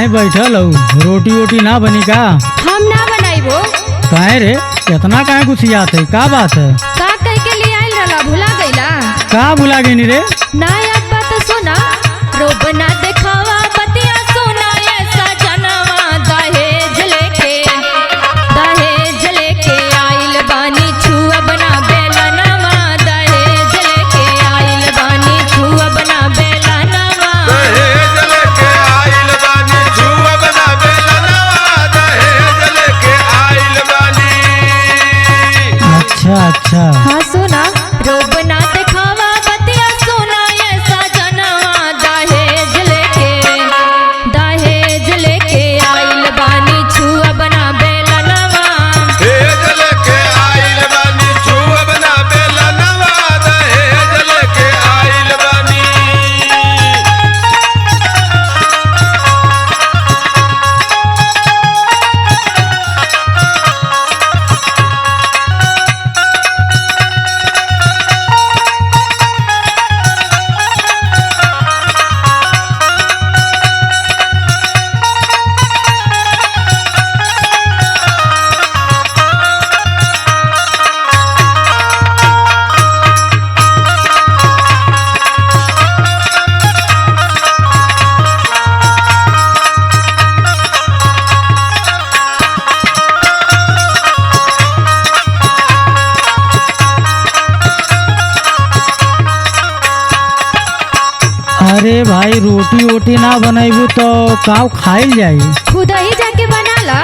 काहे बैठल हूँ? रोटी वोटी ना बनी का? हम ना बनाइबो। काहे रे इतना काहे गुस्सियात है? का बात है? का कह के लिए आइल रहला, भुला गईला? का भुला गई रे? ना याद बात सुना, रोब ना देखावा बतिया सोना ऐसा जनवा दहेज लेके आइल बानी छुआ बना बेलनवा, दहेज लेके आइल बानी छुआ बना बेलनवा, दहेज लेके आइल बानी छुआ बना बेलनवा, दहेज लेके आइल बानी। अच्छा अच्छा। हाँ सुना, रोब ना देखावा बतिया सोना ऐसा जनवा दहेज लेके आइल बानी छुआ बना बेलनवा, दहेज लेके आइल बानी छुआ बना बेलनवा, दहेज लेके आइल बानी। अरे भाई रोटी वोटी ना बनाइबू तो काव खाइल जाई? खुद ही जाके बना ला।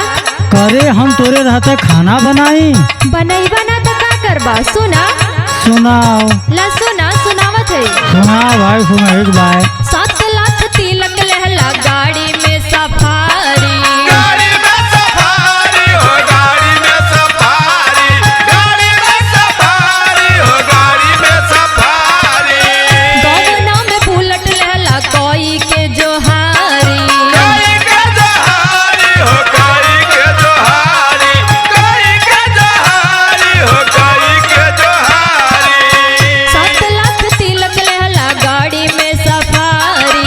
करे हम तोरे रहते खाना बनाई? बनैबा ना तो का करबा? सुना सुनाओ। ला सुना, सुनावत है। सुना भाई सुना एक बार। 7 लाख तिलक लहला गाड़ी में सफारी, गाड़ी में सफारी हो, गाड़ी में सफारी, गाड़ी में सफारी हो, गाड़ी में सफारी। गौना में बुलेट लहला कोई के जोहारी, कोई के जोहारी हो, कोई के जोहारी, कोई के जोहारी हो, कोई के जोहारी। 7 लाख तिलक लहला गाड़ी में सफारी,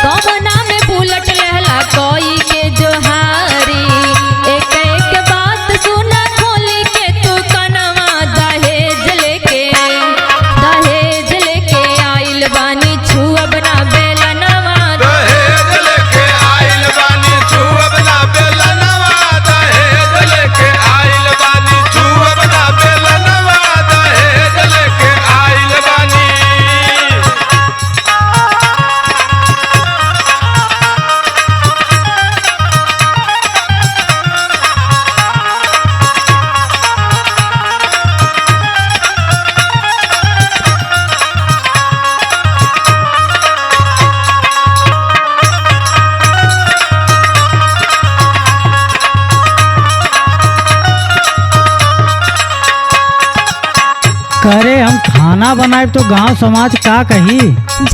गौना में बुलेट लहला कोई के जोहारी। एक एक बात सुना खोली के तू कनवा, दहेज लेके आइल बानी छुआ बना बेलनवा, दहेज लेके आइल बानी छुआ बना बेलनवा, दहेज लेके आइल बानी छुआ बना बेलनवा, दहेज लेके आइल बानी। करे हम खाना बनाए तो गांव समाज का कही?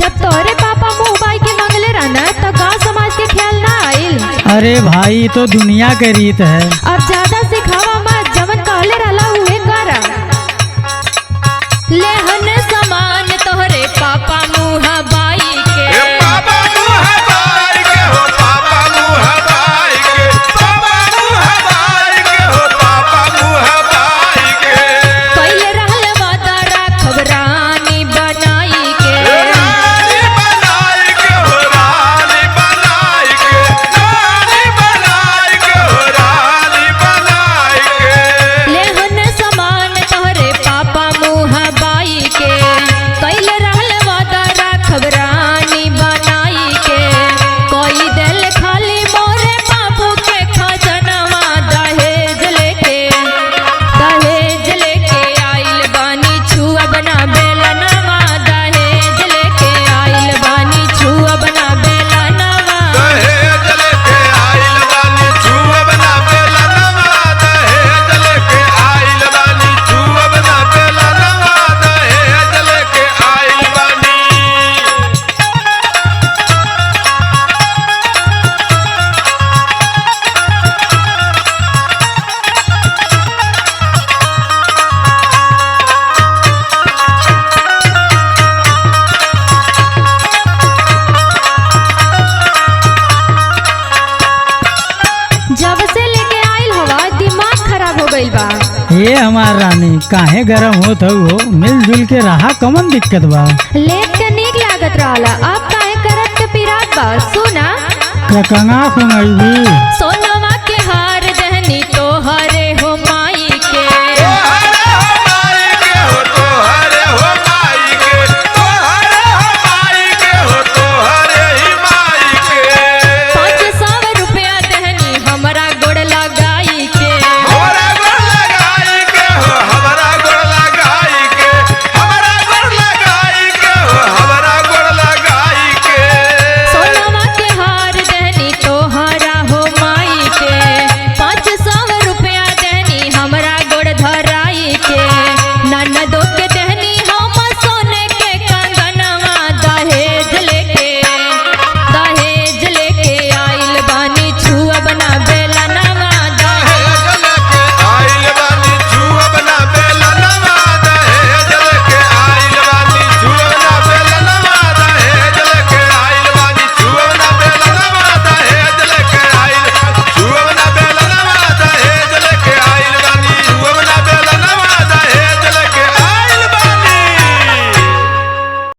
जब तोरे पापा मुँह बाई के मंगले रहना तो गाँव समाज के ख्याल ना आइल। अरे भाई ये तो दुनिया के रीत है। अब ज्यादा सिखावा मत, जवन कहले रहला उहे करा। लेहन समान तोहरे पापा मुँह बाई के, ए पापा मुँह बाई के हो, पापा मुँह बाई के, पापा मुँह बाई के हो, पापा मुँह बाई के। पहले रहल वादा राखब रानी बनाई के, रानी बनाई के हो, रानी बनाई के, रानी बनाई के हो, रानी बनाई के। लेहन समान तोहरे पापा मुँह बाई के, ये हमार रानी काहे गरम होत हो, मिलजुल के रहा, कमन दिक्कत बा। लेट के नीक लागत रहला, अब काहे करत के पिरात बा। सुना कंगा सुनैबी सोना